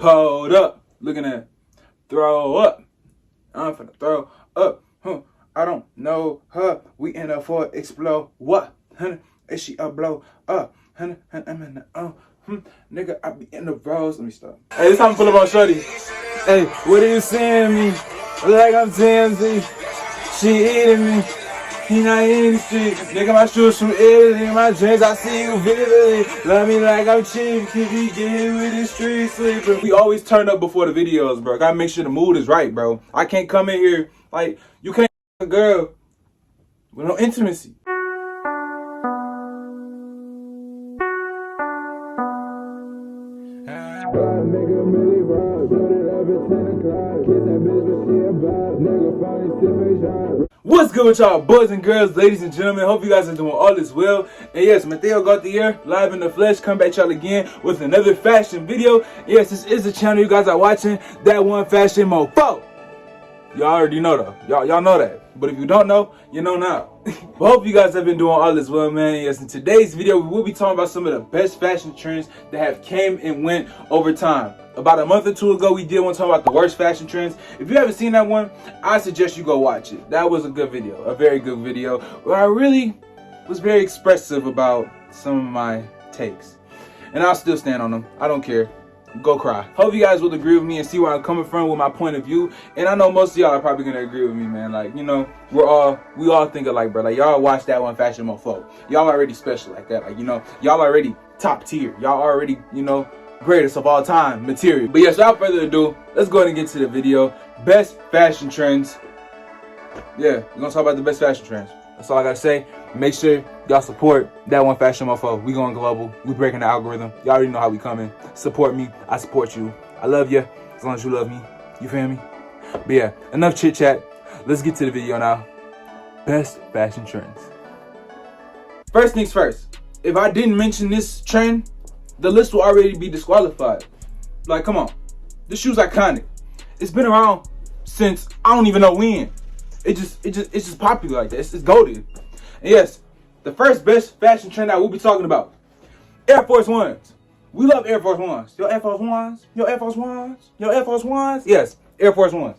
pulled up, looking at throw up. I'm finna throw up. I don't know her. We in her for explode. What? Is she a blow up? I'm in the nigga, I be in the rose. Let me stop. Hey, this time I pull up on Shorty. Hey, what are you seeing me? Like I'm TMZ. She eating me. He not in the street. Nigga, my shoes from Italy. My dreams, I see you vividly. Love me like I'm cheap. Keep me getting with the street sleeper. We always turn up before the videos, bro. Gotta make sure the mood is right, bro. I can't come in here like, you can't a girl with no intimacy. What's good with y'all boys and girls, ladies and gentlemen? Hope you guys are doing all is well. And yes, Mateo Gauthier, live in the flesh, come back y'all again with another fashion video. Yes, this is the channel you guys are watching, That One Fashion Mofo. Y'all already know though. Y'all know that. But if you don't know, you know now. But hope you guys have been doing all this well, man. Yes, in today's video, we will be talking about some of the best fashion trends that have came and went over time. About a month or two ago, we did one talking about the worst fashion trends. If you haven't seen that one, I suggest you go watch it. That was a good video, a very good video, where I really was very expressive about some of my takes. And I'll still stand on them. I don't care. Go cry. Hope you guys will agree with me and see where I'm coming from with my point of view. And I know most of y'all are probably gonna agree with me, man. Like, you know, we all think alike, bro. Like, y'all watch That One Fashion Mofo. Y'all already special like that. Like, you know, y'all already top tier. Y'all already, you know, greatest of all time material. But yes, without further ado, let's go ahead and get to the video. Best fashion trends. Yeah, we're gonna talk about the best fashion trends. That's all I gotta say. Make sure y'all support That One Fashion Mofo. We going global. We breaking the algorithm. Y'all already know how we coming. Support me. I support you. I love you as long as you love me. You feel me? But yeah, enough chit chat. Let's get to the video now. Best fashion trends. First things first. If I didn't mention this trend, the list will already be disqualified. Like, come on. This shoe's iconic. It's been around since I don't even know when. It's just popular like that. It's goated. And yes, the first best fashion trend that we'll be talking about. Air Force Ones. We love Air Force Ones. Yo, Air Force Ones. Yo, Air Force Ones. Yo, Air Force Ones. Yes, Air Force Ones.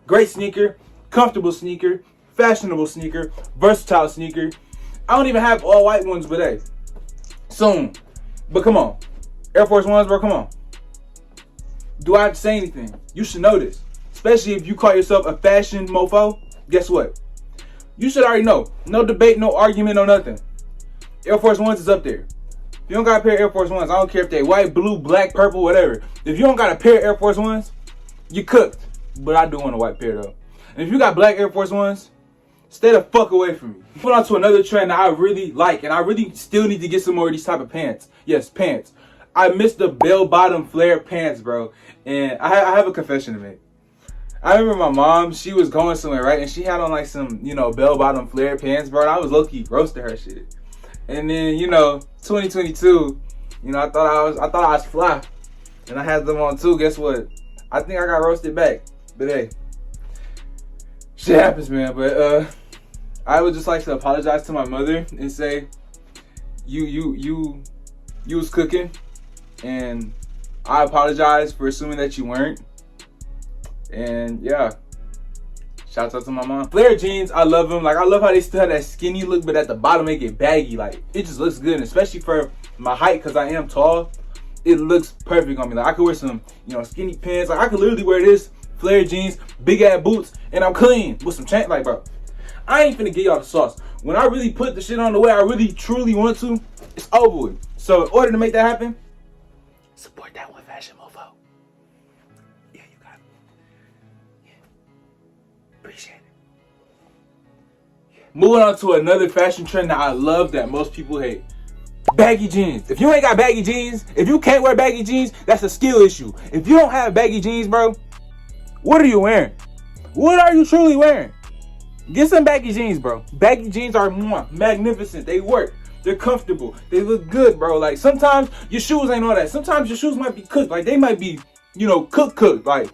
Great sneaker, comfortable sneaker, fashionable sneaker, versatile sneaker. I don't even have all white ones, but hey, soon. But come on. Air Force Ones, bro, come on. Do I have to say anything? You should know this. Especially if you call yourself a fashion mofo. Guess what? You should already know. No debate, no argument, no nothing. Air Force Ones is up there. If you don't got a pair of Air Force Ones, I don't care if they white, blue, black, purple, whatever. If you don't got a pair of Air Force Ones, you cooked. But I do want a white pair though. And if you got black Air Force Ones, stay the fuck away from me. Put on to another trend that I really like, and I really still need to get some more of these type of pants. Yes, pants. I miss the bell-bottom flare pants, bro. And I have a confession to make. I remember my mom, she was going somewhere, right? And she had on like some, you know, bell-bottom flare pants, bro. And I was low-key roasting her shit. And then, you know, 2022, you know, I thought I was fly. And I had them on too. Guess what? I think I got roasted back. But hey, shit happens, man. But I would just like to apologize to my mother and say, you was cooking, and I apologize for assuming that you weren't. And yeah, shouts out to my mom. Flare jeans, I love them. Like, I love how they still have that skinny look, but at the bottom they get baggy. Like, it just looks good, and especially for my height, because I am tall. It looks perfect on me. Like, I could wear some, you know, skinny pants. Like, I could literally wear this, flare jeans, big ass boots, and I'm clean with some chain. Like, bro, I ain't finna get y'all the sauce. When I really put the shit on the way I really truly want to, it's over with. So in order to make that happen, support That One Fashion Mofo. Yeah, you got it. Yeah. Appreciate it. Yeah. Moving on to another fashion trend that I love that most people hate. Baggy jeans. If you ain't got baggy jeans, if you can't wear baggy jeans, that's a skill issue. If you don't have baggy jeans, bro, what are you wearing? What are you truly wearing? Get some baggy jeans, bro. Baggy jeans are magnificent. They work. They're comfortable. They look good, bro. Like, sometimes your shoes ain't all that. Sometimes your shoes might be cooked. Like, they might be, you know, cooked. Like,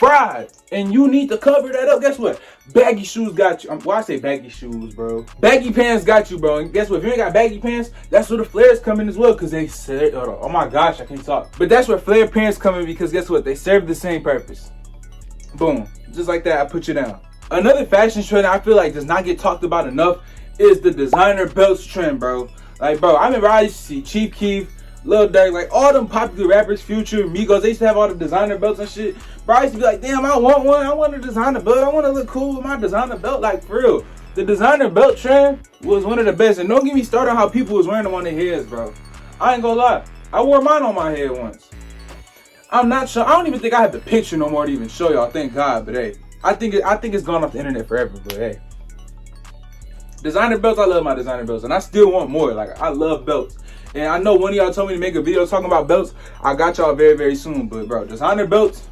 fried. And you need to cover that up. Guess what? Baggy shoes got you. Why I say baggy shoes, bro? Baggy pants got you, bro. And guess what? If you ain't got baggy pants, that's where the flares come in as well. Because they say, oh my gosh, I can't talk. But that's where flare pants come in because guess what? They serve the same purpose. Boom. Just like that, I put you down. Another fashion trend I feel like does not get talked about enough is the designer belts trend, bro. Like, bro, I remember I used to see Chief Keef, Lil Durk, like all them popular rappers, Future, Migos, they used to have all the designer belts and shit. Bro, I used to be like, damn, I want one. I want a designer belt. I want to look cool with my designer belt. Like, for real. The designer belt trend was one of the best. And don't get me started on how people was wearing them on their heads, bro. I ain't gonna lie. I wore mine on my head once. I'm not sure. I don't even think I have the picture no more to even show y'all. Thank God. But hey, I think it's gone off the internet forever. But hey, designer belts. I love my designer belts, and I still want more. Like, I love belts. And I know one of y'all told me to make a video talking about belts. I got y'all very, very soon. But bro, designer belts,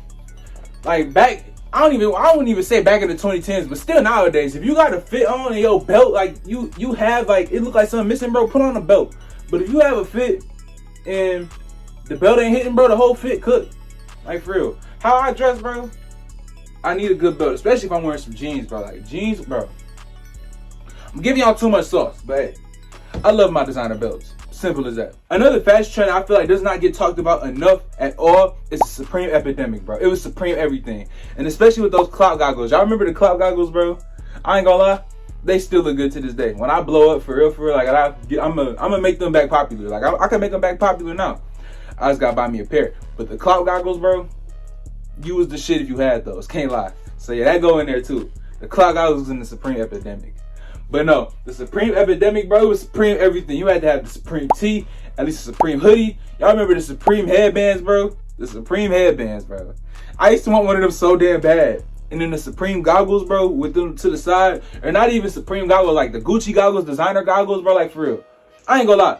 like back, I wouldn't even say back in the 2010s, but still nowadays, if you got a fit on in your belt, like you have like, it look like something missing, bro, put on a belt. But if you have a fit and the belt ain't hitting, bro, the whole fit cooked. Like, for real. How I dress, bro, I need a good belt, especially if I'm wearing some jeans, bro. Like, jeans, bro. I'm giving y'all too much sauce, but hey, I love my designer belts. Simple as that. Another fashion trend I feel like does not get talked about enough at all is the Supreme epidemic, bro. It was Supreme everything. And especially with those clout goggles. Y'all remember the clout goggles, bro? I ain't gonna lie. They still look good to this day. When I blow up, for real, like, I'm gonna make them back popular. Like, I can make them back popular now. I just gotta buy me a pair. But the clout goggles, bro, you was the shit if you had those. Can't lie. So yeah, that go in there too. The clout goggles was in the Supreme epidemic. But no, the Supreme epidemic, bro, was Supreme everything. You had to have the Supreme tee, at least a Supreme hoodie. Y'all remember the Supreme headbands, bro? The Supreme headbands, bro. I used to want one of them so damn bad. And then the Supreme goggles, bro, with them to the side. Or not even Supreme goggles, like the Gucci goggles, designer goggles, bro, like, for real. I ain't gonna lie.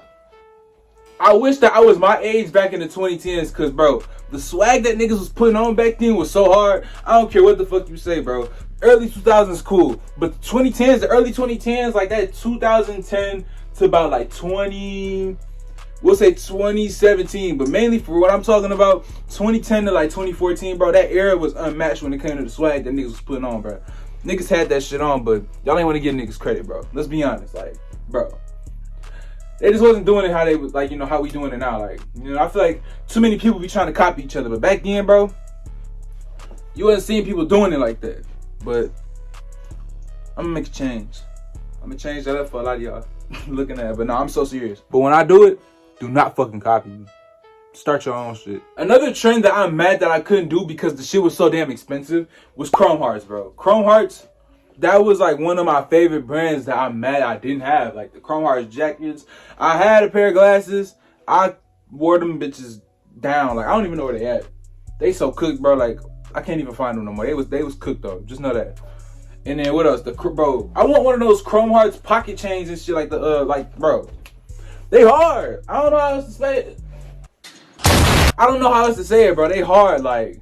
I wish that I was my age back in the 2010s, because, bro, the swag that niggas was putting on back then was so hard. I don't care what the fuck you say, bro. Early 2000s cool, but the 2010s, the early 2010s, like that 2010 to about like 2017, but mainly for what I'm talking about, 2010 to like 2014, bro, that era was unmatched when it came to the swag that niggas was putting on, bro. Niggas had that shit on, but y'all ain't want to give niggas credit, bro. Let's be honest, like, bro. They just wasn't doing it how they was, like, you know, how we doing it now. Like, you know, I feel like too many people be trying to copy each other, but back then, bro, you wasn't seeing people doing it like that. But I'm gonna make a change. I'm gonna change that up for a lot of y'all looking at it. But no, I'm so serious. But when I do it, do not fucking copy me. Start your own shit. Another trend that I'm mad that I couldn't do because the shit was so damn expensive was Chrome Hearts, bro. Chrome Hearts, that was like one of my favorite brands that I'm mad I didn't have. Like the Chrome Hearts jackets. I had a pair of glasses. I wore them bitches down. Like, I don't even know where they at. They so cooked, bro. Like, I can't even find them no more. They was cooked though. Just know that. And then what else? Bro, I want one of those Chrome Hearts pocket chains and shit, like the like, bro. They hard. I don't know how else to say it. I don't know how else to say it, bro. They hard. Like,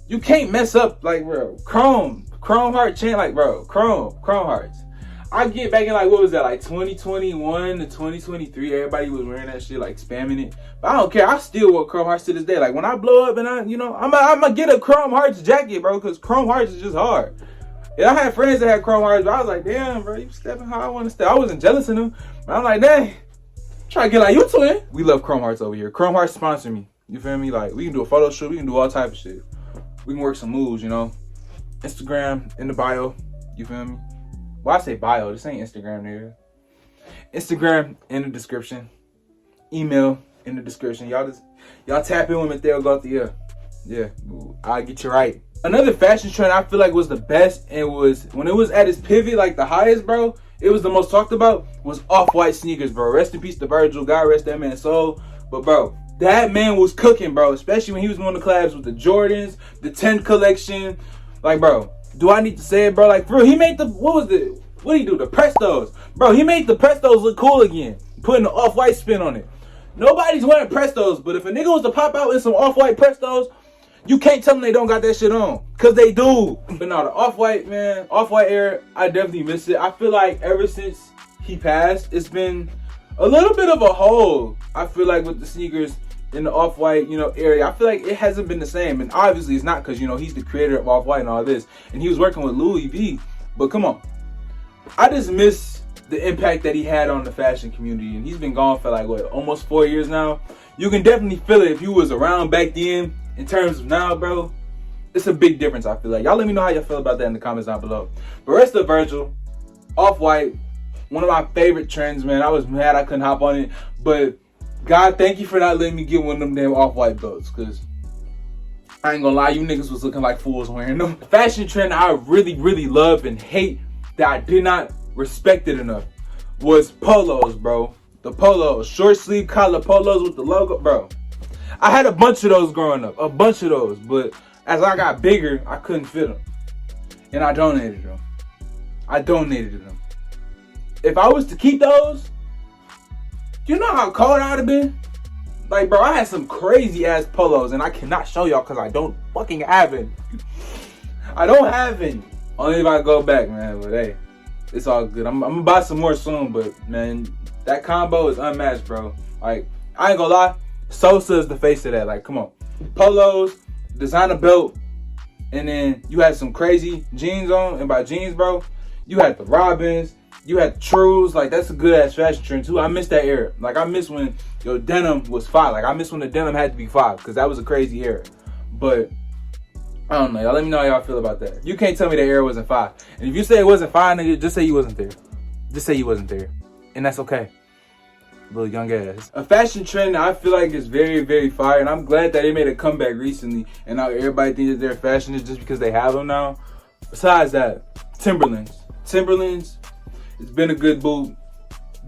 you can't mess up, like, bro. Chrome Heart chain, like, bro. Chrome Hearts. I get back in, like, what was that, like 2021 to 2023, everybody was wearing that shit, like, spamming it. But I don't care. I still wear Chrome Hearts to this day. Like, when I blow up and I'm gonna get a Chrome Hearts jacket, bro, because Chrome Hearts is just hard. Yeah, I had friends that had Chrome Hearts, but I was like, damn, bro, you stepping how I want to step. I wasn't jealous of them, but I'm like, dang, try to get like you twin. We love Chrome Hearts over here. Chrome Hearts sponsor me. You feel me? Like, we can do a photo shoot. We can do all type of shit. We can work some moves, you know. Instagram in the bio. You feel me? Well, I say bio. This ain't Instagram, nigga. Instagram in the description. Email in the description. Y'all tap in with Mateo Gauthier. Yeah, I'll get you right. Another fashion trend I feel like was the best, and was when it was at its pivot, like the highest, bro. It was the most talked about, was off-white sneakers, bro. Rest in peace to Virgil. God rest that man's soul. But bro, that man was cooking, bro. Especially when he was doing the collabs with the Jordans, the 10 collection. Like, bro, do I need to say it, bro? Like, bro, he made the, what did he do? The Prestos. Bro, he made the Prestos look cool again. Putting the off-white spin on it. Nobody's wearing Prestos, but if a nigga was to pop out in some off-white Prestos, you can't tell them they don't got that shit on. Because they do. But no, the off-white, man, off-white era, I definitely miss it. I feel like ever since he passed, it's been a little bit of a hole. I feel like with the sneakers in the Off-White, area, I feel like it hasn't been the same. And obviously it's not because, he's the creator of Off-White and all this. And he was working with Louis V. But come on. I just miss the impact that he had on the fashion community. And he's been gone for like, what, almost 4 years now. You can definitely feel it if you was around back then. In terms of now, bro, it's a big difference, I feel like. Y'all let me know how y'all feel about that in the comments down below. But rest of Virgil, Off-White, one of my favorite trends, man. I was mad I couldn't hop on it. But God, thank you for not letting me get one of them damn Off-White belts. Because I ain't gonna lie, you niggas was looking like fools wearing them. The fashion trend I really, really love and hate that I did not respect it enough was polos, bro. The polos. Short sleeve collar polos with the logo, bro. I had a bunch of those growing up. A bunch of those. But as I got bigger, I couldn't fit them. And I donated them. If I was to keep those, you know how cold I would have been? Like, bro, I had some crazy ass polos and I cannot show y'all because I don't fucking have any. I don't have any. Only if I go back, man. But hey, it's all good. I'm gonna buy some more soon, but man, that combo is unmatched, bro. Like, I ain't gonna lie, Sosa is the face of that. Like, come on. Polos, designer belt, and then you had some crazy jeans on. And by jeans, bro, you had the Robins, you had the Trues. Like, that's a good ass fashion trend too. I miss that era. Like, I miss when your denim was fire. Like, I miss when the denim had to be fire because that was a crazy era. But I don't know, y'all. Let me know how y'all feel about that. You can't tell me that era wasn't fire. And if you say it wasn't fire, nigga, just say you wasn't there. Just say you wasn't there. And that's okay. Little young ass. A fashion trend that I feel like is very, very fire. And I'm glad that they made a comeback recently. And now everybody thinks that they're fashionist just because they have them now. Besides that, Timberlands. Timberlands, it's been a good boot.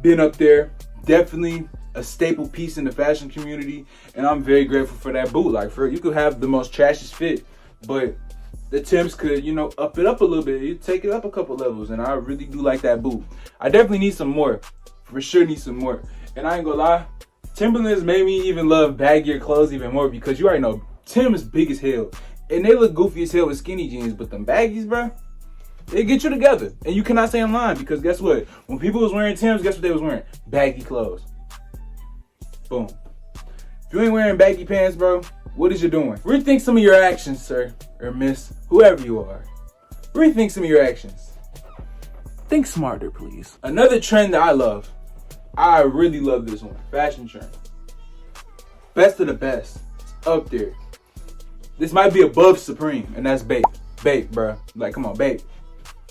Been up there. Definitely a staple piece in the fashion community. And I'm very grateful for that boot. Like, you could have the most trashiest fit, but the Timbs could, up it up a little bit. You take it up a couple levels, and I really do like that boot. I definitely need some more. For sure need some more. And I ain't gonna lie, Timberlands made me even love baggier clothes even more because you already know Tim is big as hell. And they look goofy as hell with skinny jeans, but them baggies, bro, they get you together. And you cannot say I'm lying because guess what? When people was wearing Timbs, guess what they was wearing? Baggy clothes. Boom. If you ain't wearing baggy pants, bro, what is you doing? Rethink some of your actions, sir, or miss, whoever you are. Rethink some of your actions. Think smarter, please. Another trend that I love. I really love this one. Fashion trend. Best of the best. It's up there. This might be above Supreme, and that's Bape. Bape, bro. Like, come on, Bape.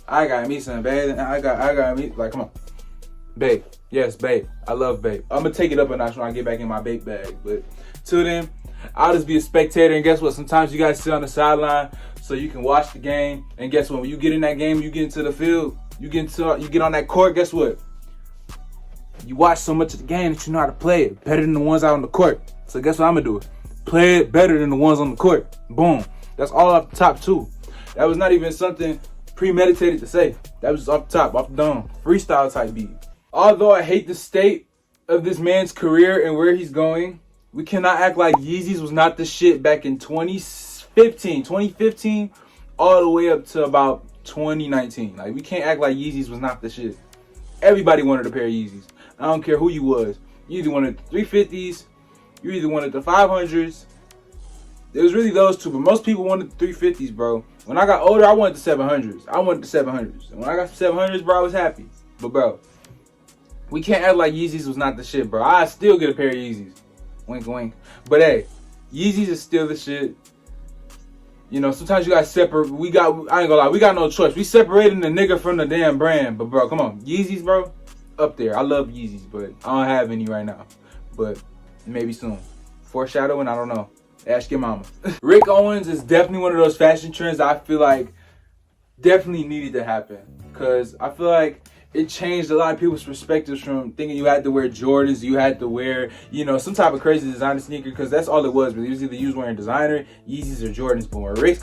I got me some Bape. I got me. Like, come on. Bape. Yes, Bape. I love Bape. I'm gonna take it up a notch when I get back in my Bape bag. But till then, I'll just be a spectator. And guess what? Sometimes you guys sit on the sideline so you can watch the game. And guess what? When you get in that game, you get into the field, you get on that court. Guess what? You watch so much of the game that you know how to play it better than the ones out on the court. So guess what I'm gonna do? Play it better than the ones on the court. Boom. That's all off the top too. That was not even something premeditated to say. That was off the top, off the dome. Freestyle type beat. Although I hate the state of this man's career and where he's going, we cannot act like Yeezys was not the shit back in 2015 all the way up to about 2019. Like, we can't act like Yeezys was not the shit. Everybody wanted a pair of Yeezys. I don't care who you was. You either wanted the 350s, you either wanted the 500s. It was really those two, but most people wanted the 350s, bro. When I got older, I wanted the 700s. And when I got the 700s, bro, I was happy. But, bro, we can't act like Yeezys was not the shit, bro. I still get a pair of Yeezys. Wink, wink. But, hey, Yeezys is still the shit. Sometimes you got separate. I ain't gonna lie, we got no choice. We separating the nigga from the damn brand. But, bro, come on. Yeezys, bro, up there. I love Yeezys, but I don't have any right now. But maybe soon. Foreshadowing, I don't know. Ask your mama. Rick Owens is definitely one of those fashion trends that I feel like definitely needed to happen. Because I feel like it changed a lot of people's perspectives from thinking you had to wear Jordans, you had to wear, some type of crazy designer sneaker, because that's all it was. But it was either you was wearing designer, Yeezys, or Jordans. But when Ricks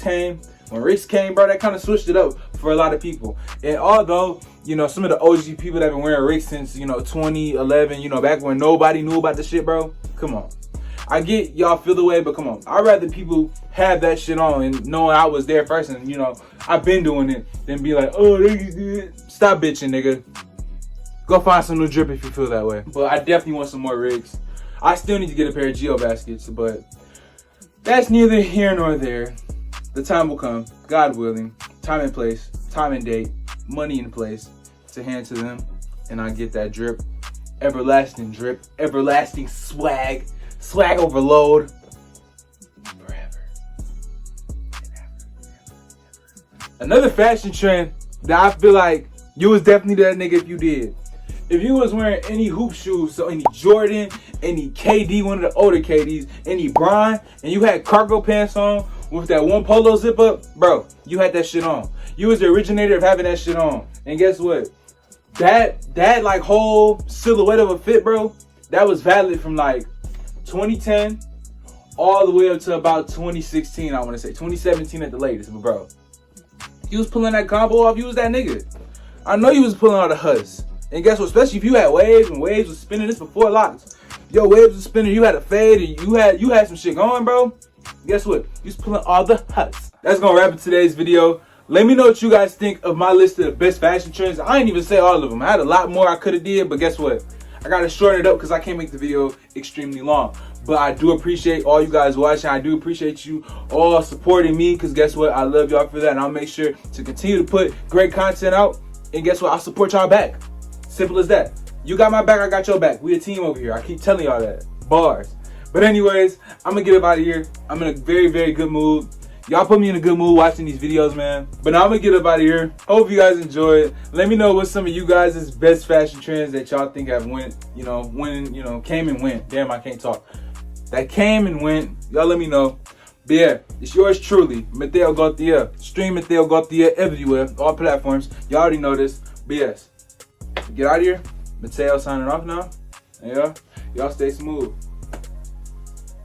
came, bro, that kind of switched it up for a lot of people. And although, some of the OG people that have been wearing Ricks since, 2011, back when nobody knew about the shit, bro, come on. I get y'all feel the way, but come on. I'd rather people have that shit on and knowing I was there first and, I've been doing it than be like, oh, they did. Stop bitching, nigga. Go find some new drip if you feel that way. But I definitely want some more rigs. I still need to get a pair of Geo baskets, but that's neither here nor there. The time will come, God willing, time and place, time and date, money in place to hand to them, and I get that drip, everlasting swag, swag overload, forever and ever. Another fashion trend that I feel like you was definitely that nigga if you did. If you was wearing any hoop shoes, so any Jordan, any KD, one of the older KDs, any Bron, and you had cargo pants on with that one polo zip up, bro, you had that shit on. You was the originator of having that shit on. And guess what? That like whole silhouette of a fit, bro, that was valid from like 2010 all the way up to about 2016, I want to say. 2017 at the latest, but bro, you was pulling that combo off, you was that nigga. I know you was pulling all the huzz. And guess what? Especially if you had waves, when waves was spinning, this before locks. Yo, waves was spinning, you had a fade, and you had some shit going, bro. Guess what? You was pulling all the huzz. That's gonna wrap up today's video. Let me know what you guys think of my list of the best fashion trends. I ain't even say all of them. I had a lot more I could have did, but guess what? I gotta shorten it up because I can't make the video extremely long. But I do appreciate all you guys watching. I do appreciate you all supporting me because guess what? I love y'all for that, and I'll make sure to continue to put great content out. And guess what? I'll support y'all back. Simple as that. You got my back, I got your back. We a team over here. I keep telling y'all that. Bars. But anyways, I'm gonna get up out of here. I'm in a very, very good mood. Y'all put me in a good mood watching these videos, man. But now I'm gonna get up out of here. Hope you guys enjoy it. Let me know what some of you guys' best fashion trends that y'all think have went, came and went. Damn, I can't talk. That came and went. Y'all let me know. But yeah, it's yours truly, Mateo Gauthier. Stream Mateo Gauthier everywhere, all platforms. Y'all already know this. But yes, get out of here. Mateo signing off now. Yeah, y'all stay smooth.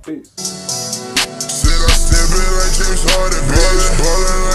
Peace. James Harden, bitch.